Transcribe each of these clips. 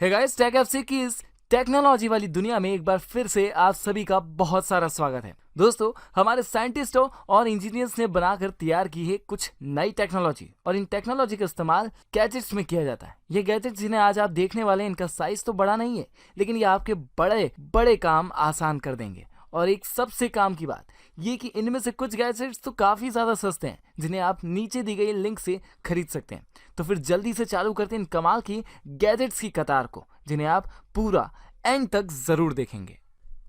Hey guys, take FC की इस technology वाली दुनिया में एक बार फिर से आप सभी का बहुत सारा स्वागत है। दोस्तों, हमारे साइंटिस्टों और इंजीनियर्स ने बनाकर तैयार की है कुछ नई टेक्नोलॉजी और इन टेक्नोलॉजी का इस्तेमाल गैजेट्स में किया जाता है। ये गैजेट्स जिन्हें आज आप देखने वाले हैं, इनका साइज तो बड़ा नहीं है, लेकिन ये आपके बड़े बड़े काम आसान कर देंगे। और एक सबसे काम की बात ये कि इनमें से कुछ गैजेट्स तो काफ़ी ज़्यादा सस्ते हैं, जिन्हें आप नीचे दी गई लिंक से खरीद सकते हैं। तो फिर जल्दी से चालू करते हैं इन कमाल की गैजेट्स की कतार को, जिन्हें आप पूरा एंड तक ज़रूर देखेंगे।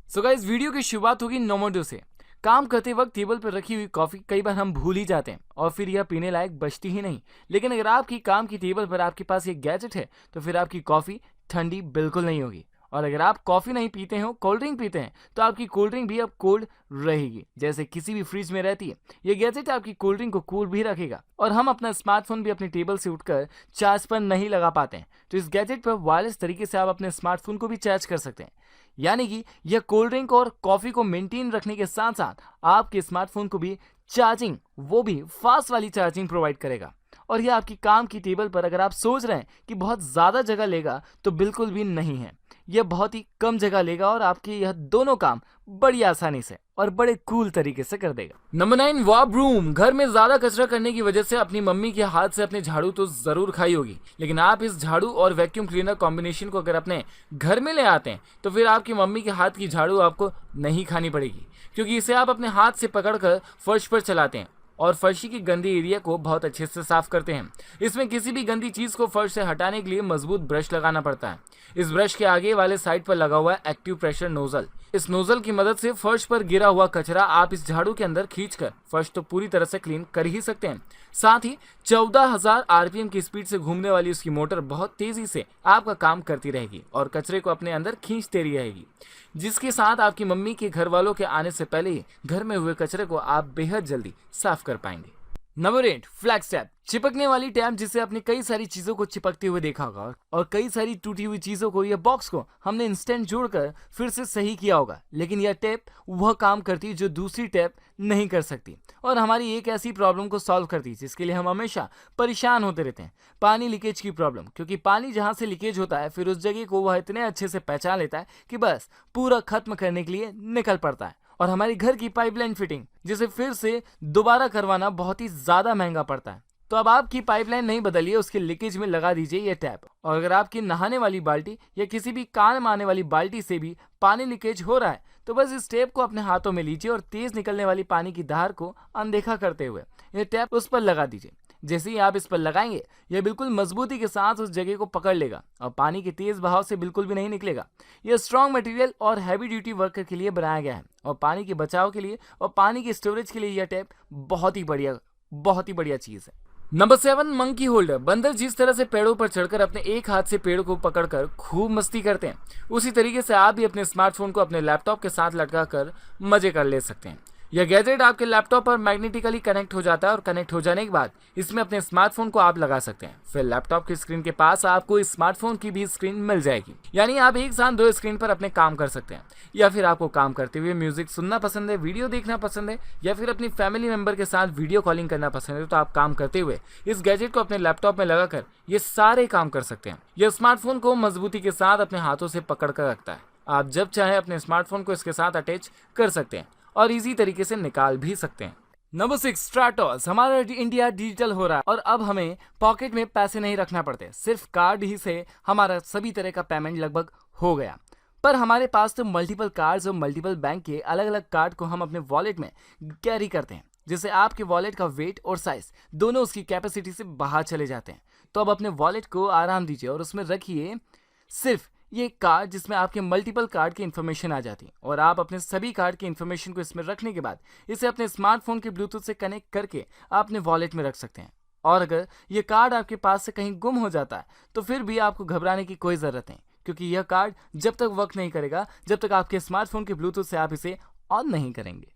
सो गाइस, वीडियो की शुरुआत होगी नोमोडो से। काम करते वक्त टेबल पर रखी हुई कॉफ़ी कई बार हम भूल ही जाते हैं और फिर यह पीने लायक बचती ही नहीं। लेकिन अगर आपकी काम की टेबल पर आपके पास ये गैजेट है तो फिर आपकी कॉफ़ी ठंडी बिल्कुल नहीं होगी। और अगर आप कॉफ़ी नहीं पीते हो, कोल्ड ड्रिंक पीते हैं, तो आपकी कोल्ड ड्रिंक भी अब कोल्ड रहेगी, जैसे किसी भी फ्रिज में रहती है। ये गैजेट आपकी कोल्ड ड्रिंक को कूल भी रखेगा। और हम अपना स्मार्टफोन भी अपनी टेबल से उठकर चार्ज पर नहीं लगा पाते हैं, तो इस गैजेट पर वायरलेस तरीके से आप अपने स्मार्टफोन को भी चार्ज कर सकते हैं। यानी कि यह कोल्ड ड्रिंक और कॉफ़ी को मेंटेन रखने के साथ साथ आपके स्मार्टफोन को भी चार्जिंग, वो भी फास्ट वाली चार्जिंग प्रोवाइड करेगा। और यह आपकी काम की टेबल पर, अगर आप सोच रहे हैं कि बहुत ज़्यादा जगह लेगा, तो बिल्कुल भी नहीं है। यह बहुत ही कम जगह लेगा और आपके यह दोनों काम बड़ी आसानी से और बड़े कूल तरीके से कर देगा। नंबर 9, वॉ ब्रूम। घर में ज्यादा कचरा करने की वजह से अपनी मम्मी के हाथ से अपने झाड़ू तो जरूर खाई होगी, लेकिन आप इस झाड़ू और वैक्यूम क्लीनर कॉम्बिनेशन को अगर अपने घर में ले आते हैं तो फिर आपकी मम्मी के हाथ की झाड़ू आपको नहीं खानी पड़ेगी, क्योंकि इसे आप अपने हाथ से पकड़कर फर्श पर चलाते हैं और फर्शी की गंदी एरिया को बहुत अच्छे से साफ करते हैं। इसमें किसी भी गंदी चीज को फर्श से हटाने के लिए मजबूत ब्रश लगाना पड़ता है। इस ब्रश के आगे वाले साइड पर लगा हुआ है एक्टिव प्रेशर नोजल। इस नोजल की मदद से फर्श पर गिरा हुआ कचरा आप इस झाड़ू के अंदर खींचकर फर्श तो पूरी तरह से क्लीन कर ही सकते हैं। साथ ही 14,000 आरपीएम की स्पीड से घूमने वाली उसकी मोटर बहुत तेजी से आपका काम करती रहेगी और कचरे को अपने अंदर खींचती रहेगी, जिसके साथ आपकी मम्मी के घर वालों के आने से पहले ही घर में हुए कचरे को आप बेहद जल्दी साफ कर पाएंगे। Number 8, flex tape. चिपकने वाली टैप, जिससे आपने कई सारी चीजों को चिपकते हुए देखा होगा और कई सारी टूटी हुई चीजों को या बॉक्स को हमने इंस्टेंट जोड़कर फिर से सही किया होगा। लेकिन यह टैप वह काम करती है जो दूसरी टैप नहीं कर सकती और हमारी एक ऐसी प्रॉब्लम को सॉल्व करती है जिसके लिए हम हमेशा परेशान होते रहते हैं, पानी लीकेज की प्रॉब्लम। क्योंकि पानी जहां से लीकेज होता है फिर उस जगह को वह इतने अच्छे से पहचान लेता है कि बस पूरा खत्म करने के लिए निकल पड़ता है। और हमारी घर की पाइपलाइन फिटिंग, जिसे फिर से दोबारा करवाना बहुत ही ज़्यादा महंगा पड़ता है। तो अब आपकी पाइपलाइन नहीं बदलिए, उसके लीकेज में लगा दीजिए ये टैप। और अगर आपकी नहाने वाली बाल्टी या किसी भी काम आने वाली बाल्टी से भी पानी लीकेज हो रहा है तो बस इस टैप को अपने हाथों में लीजिए और तेज निकलने वाली पानी की धार को अनदेखा करते हुए यह टैप उस पर लगा दीजिए। जैसे ही आप इस पर लगाएंगे, यह बिल्कुल मजबूती के साथ उस जगह को पकड़ लेगा और पानी के तेज बहाव से बिल्कुल भी नहीं निकलेगा। यह स्ट्रॉन्ग मटेरियल और हैवी ड्यूटी वर्कर के लिए बनाया गया है और पानी के बचाव के लिए और पानी के स्टोरेज के लिए यह टैप बहुत ही बढ़िया चीज़ है। Number 7, monkey holder. बंदर जिस तरह से पेड़ों पर चढ़कर अपने एक हाथ से पेड़ को पकड़कर खूब मस्ती करते हैं, उसी तरीके से आप भी अपने स्मार्टफोन को अपने लैपटॉप के साथ लटका कर मजे कर ले सकते हैं। यह गैजेट आपके लैपटॉप पर मैग्नेटिकली कनेक्ट हो जाता है और कनेक्ट हो जाने के बाद इसमें अपने स्मार्टफोन को आप लगा सकते हैं। फिर लैपटॉप की स्क्रीन के पास आपको इस स्मार्टफोन की भी स्क्रीन मिल जाएगी, यानी आप एक साथ दो स्क्रीन पर अपने काम कर सकते हैं। या फिर आपको काम करते हुए म्यूजिक सुनना पसंद है, वीडियो देखना पसंद है, या फिर अपनी फैमिली मेंबर के साथ वीडियो कॉलिंग करना पसंद है, तो आप काम करते हुए इस गैजेट को अपने लैपटॉप में लगाकर ये सारे काम कर सकते हैं। यह स्मार्टफोन को मजबूती के साथ अपने हाथों से पकड़ कर रखता है। आप जब चाहे अपने स्मार्टफोन को इसके साथ अटैच कर सकते हैं और इजी तरीके से निकाल भी सकते हैं। Number 6, Stratos. हमारा इंडिया डिजिटल हो रहा है और अब हमें पॉकेट में पैसे नहीं रखना पड़ते, सिर्फ कार्ड ही से हमारा सभी तरह का पेमेंट लगभग हो गया। पर हमारे पास तो मल्टीपल कार्ड्स और मल्टीपल बैंक के अलग अलग कार्ड को हम अपने वॉलेट में कैरी करते हैं, जिससे आपके वॉलेट का वेट और साइज दोनों उसकी कैपेसिटी से बाहर चले जाते हैं। तो अब अपने वॉलेट को आराम दीजिए और उसमें रखिए सिर्फ ये कार्ड, जिसमें आपके मल्टीपल कार्ड की इन्फॉर्मेशन आ जाती है और आप अपने सभी कार्ड की इन्फॉर्मेशन को इसमें रखने के बाद इसे अपने स्मार्टफोन के ब्लूटूथ से कनेक्ट करके आप अपने वॉलेट में रख सकते हैं। और अगर ये कार्ड आपके पास से कहीं गुम हो जाता है तो फिर भी आपको घबराने की कोई ज़रूरत नहीं, क्योंकि यह कार्ड जब तक वर्क नहीं करेगा जब तक आपके स्मार्टफोन के ब्लूटूथ से आप इसे ऑन नहीं करेंगे।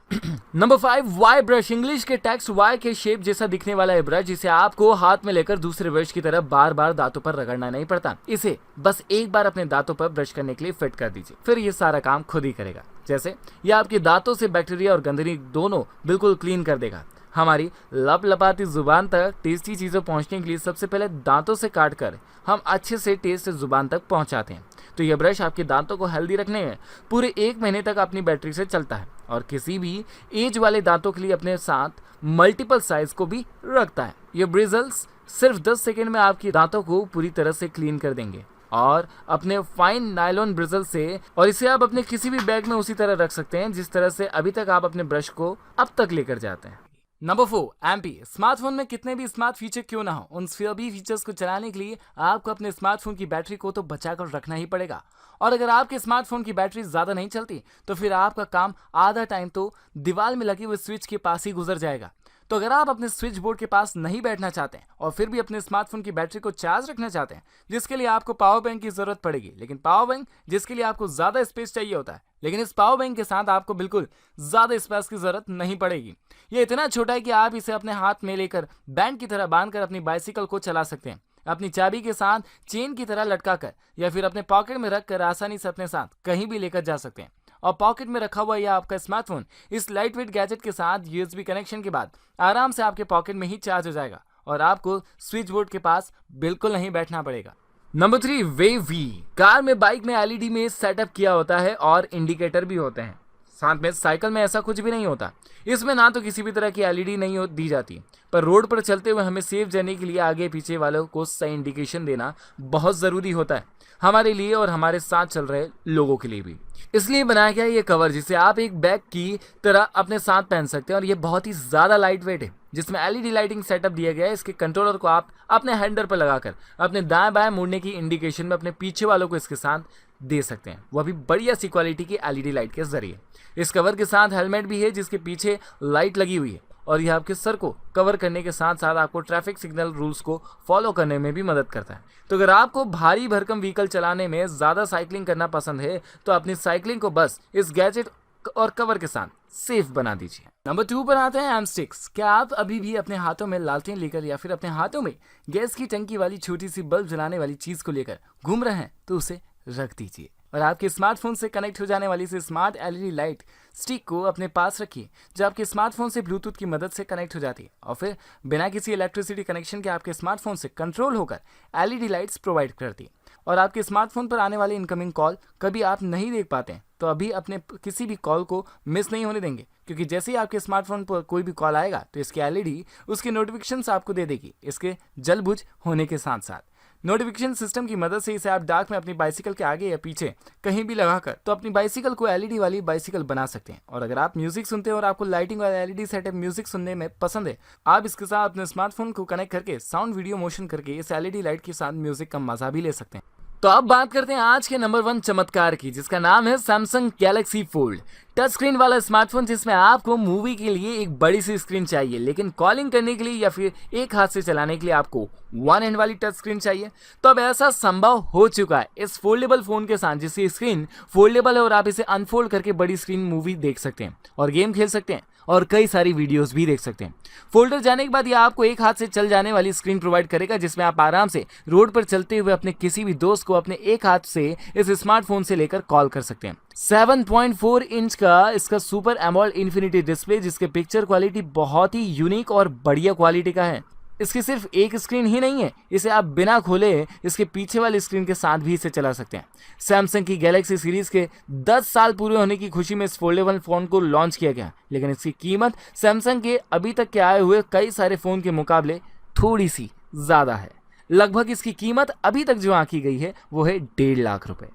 Number 5, Y brush. इंग्लिश के टेक्स्ट वाई के शेप जैसा दिखने वाला है ब्रश, जिसे आपको हाथ में लेकर दूसरे ब्रश की तरफ बार बार दांतों पर रगड़ना नहीं पड़ता। इसे बस एक बार अपने दांतों पर ब्रश करने के लिए फिट कर दीजिए, फिर ये सारा काम खुद ही करेगा। जैसे ये आपके दांतों से बैक्टीरिया और गंदगी दोनों बिल्कुल क्लीन कर देगा। हमारी लपलपाती जुबान तक टेस्टी चीज़ें पहुंचने के लिए सबसे पहले दांतों से काटकर हम अच्छे से टेस्ट जुबान तक पहुंचाते हैं। तो यह ब्रश आपके दांतों को हेल्दी रखने में पूरे 1 महीने तक अपनी बैटरी से चलता है और किसी भी एज वाले दांतों के लिए अपने साथ मल्टीपल साइज को भी रखता है। ये ब्रिजल्स सिर्फ 10 सेकेंड में आपकी दांतों को पूरी तरह से क्लीन कर देंगे और अपने फाइन नायलॉन ब्रिजल से, और इसे आप अपने किसी भी बैग में उसी तरह रख सकते हैं जिस तरह से अभी तक आप अपने ब्रश को अब तक लेकर जाते हैं। Number 4, MP. स्मार्टफोन में कितने भी स्मार्ट फीचर क्यों ना हो, उन सभी फीचर्स को चलाने के लिए आपको अपने स्मार्टफोन की बैटरी को तो बचाकर रखना ही पड़ेगा। और अगर आपके स्मार्टफोन की बैटरी ज़्यादा नहीं चलती तो फिर आपका काम आधा टाइम तो दीवार में लगे हुए स्विच के पास ही गुजर जाएगा। तो अगर आप अपने स्विच बोर्ड के पास नहीं बैठना चाहते हैं और फिर भी अपने स्मार्टफोन की बैटरी को चार्ज रखना चाहते हैं, जिसके लिए आपको पावर बैंक की जरूरत पड़ेगी, लेकिन पावर बैंक जिसके लिए आपको ज़्यादा स्पेस चाहिए होता है, लेकिन इस पावर बैंक के साथ आपको बिल्कुल ज़्यादा स्पेस की जरूरत नहीं पड़ेगी। ये इतना छोटा है कि आप इसे अपने हाथ में लेकर बैंड की तरह बांधकर अपनी बाइसिकल को चला सकते हैं, अपनी चाबी के साथ चेन की तरह लटका कर, या फिर अपने पॉकेट में रखकर आसानी से अपने साथ कहीं भी लेकर जा सकते हैं। और पॉकेट में रखा हुआ यह आपका स्मार्टफोन इस लाइट वेट गैजेट के साथ यूएसबी कनेक्शन के बाद आराम से आपके पॉकेट में ही चार्ज हो जाएगा और आपको स्विच बोर्ड के पास बिल्कुल नहीं बैठना पड़ेगा। Number 3, wave V. कार में, बाइक में एलईडी में सेटअप किया होता है और इंडिकेटर भी होते हैं। साथ में साइकिल में ऐसा कुछ भी नहीं होता। इसमें ना तो किसी भी तरह की एलईडी नहीं दी जाती, पर रोड पर चलते हुए हमें सेफ जाने के लिए आगे पीछे वालों को सही इंडिकेशन देना बहुत ज़रूरी होता है, हमारे लिए और हमारे साथ चल रहे लोगों के लिए भी। इसलिए बनाया गया ये कवर जिसे आप एक बैग की तरह अपने साथ पहन सकते हैं और ये बहुत ही ज़्यादा लाइट वेट है, जिसमें एलईडी लाइटिंग सेटअप दिया गया है। इसके कंट्रोलर को आप अपने हैंडल पर लगाकर अपने दाएं बाएं मुड़ने की इंडिकेशन में अपने पीछे वालों को इसके साथ दे सकते हैं, वह भी बढ़िया सी क्वालिटी की एलईडी लाइट के जरिए। इस कवर के साथ हेलमेट भी है जिसके पीछे लाइट लगी हुई है और यह आपके सर को कवर करने के साथ साथ आपको ट्रैफिक सिग्नल रूल्स को फॉलो करने में भी मदद करता है। तो अगर आपको भारी भरकम व्हीकल चलाने में ज़्यादा साइकिलिंग करना पसंद है तो अपनी साइकिलिंग को बस इस गैजेट और कवर के साथ सेफ बना दीजिए। नंबर 2 पर आते हैं एम स्टिक्स। क्या आप अभी भी अपने हाथों में लालटेन लेकर या फिर अपने हाथों में गैस की टंकी वाली छोटी सी बल्ब जलाने वाली चीज़ को लेकर घूम रहे हैं तो उसे रख दीजिए और आपके स्मार्टफोन से कनेक्ट हो जाने वाली इस स्मार्ट एलईडी लाइट स्टिक को अपने पास रखिए, जो आपके स्मार्टफोन से ब्लूटूथ की मदद से कनेक्ट हो जाती है और फिर बिना किसी इलेक्ट्रिसिटी कनेक्शन के आपके स्मार्टफोन से कंट्रोल होकर एलईडी लाइट्स प्रोवाइड करती है। और आपके स्मार्टफोन पर आने वाली इनकमिंग कॉल कभी आप नहीं देख पाते हैं तो अभी अपने किसी भी कॉल को मिस नहीं होने देंगे, क्योंकि जैसे ही आपके स्मार्टफोन पर कोई भी कॉल आएगा तो इसकी एलईडी उसके नोटिफिकेशंस आपको दे देगी, इसके जल बुझ होने के साथ साथ। नोटिफिकेशन सिस्टम की मदद से इसे आप डार्क में अपनी बाइसिकल के आगे या पीछे कहीं भी लगाकर तो अपनी बाइसिकल को एलईडी वाली बाइसिकल बना सकते हैं। और अगर आप म्यूजिक सुनते हैं और आपको लाइटिंग और एलईडी सेटअप म्यूजिक सुनने में पसंद है, आप इसके साथ अपने स्मार्टफोन को कनेक्ट करके साउंड वीडियो मोशन करके इस एलईडी लाइट के साथ म्यूजिक का मजा भी ले सकते हैं। तो अब बात करते हैं आज के नंबर 1 चमत्कार की, जिसका नाम है Samsung Galaxy fold. Touch screen वाला स्मार्टफोन जिसमें आपको मूवी के लिए एक बड़ी सी स्क्रीन चाहिए, लेकिन कॉलिंग करने के लिए या फिर एक हाथ से चलाने के लिए आपको वन हैंड वाली टच स्क्रीन चाहिए। तो अब ऐसा संभव हो चुका है इस फोल्डेबल फोन के साथ, जिसकी स्क्रीन फोल्डेबल है और आप इसे अनफोल्ड करके बड़ी स्क्रीन मूवी देख सकते हैं और गेम खेल सकते हैं और कई सारी वीडियोस भी देख सकते हैं। फोल्डर जाने के बाद यह आपको एक हाथ से चल जाने वाली स्क्रीन प्रोवाइड करेगा, जिसमें आप आराम से रोड पर चलते हुए अपने किसी भी दोस्त को अपने एक हाथ से इस स्मार्टफोन से लेकर कॉल कर सकते हैं। 7.4 इंच का इसका सुपर एमोलेड इन्फिनिटी डिस्प्ले, जिसके पिक्चर क्वालिटी बहुत ही यूनिक और बढ़िया क्वालिटी का है। इसकी सिर्फ एक स्क्रीन ही नहीं है, इसे आप बिना खोले इसके पीछे वाली स्क्रीन के साथ भी इसे चला सकते हैं। सैमसंग की गैलेक्सी सीरीज के 10 साल पूरे होने की खुशी में इस फोल्डेबल फोन को लॉन्च किया गया, लेकिन इसकी कीमत सैमसंग के अभी तक के आए हुए कई सारे फोन के मुकाबले थोड़ी सी ज्यादा है। लगभग इसकी कीमत अभी तक जो आंकी गई है वो है 1.5 लाख रुपए।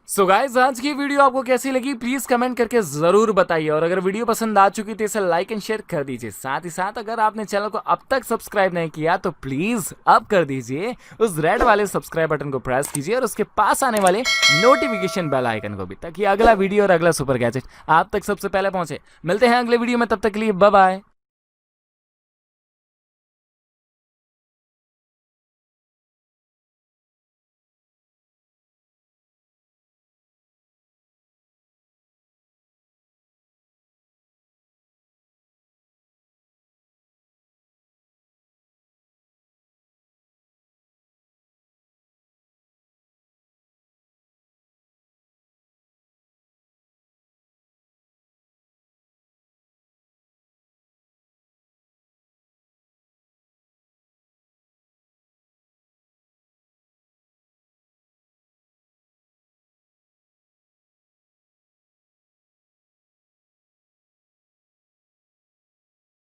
सो गाइस, आज की वीडियो आपको कैसी लगी प्लीज कमेंट करके जरूर बताइए, और अगर वीडियो पसंद आ चुकी तो इसे लाइक एंड शेयर कर दीजिए। साथ ही साथ अगर आपने चैनल को अब तक सब्सक्राइब नहीं किया तो प्लीज अब कर दीजिए, उस रेड वाले सब्सक्राइब बटन को प्रेस कीजिए और उसके पास आने वाले नोटिफिकेशन बेल आइकन को भी, ताकि अगला वीडियो और अगला सुपर गैजेट आप तक सबसे पहले पहुंचे। मिलते हैं अगले वीडियो में, तब तक के लिए बाय बाय।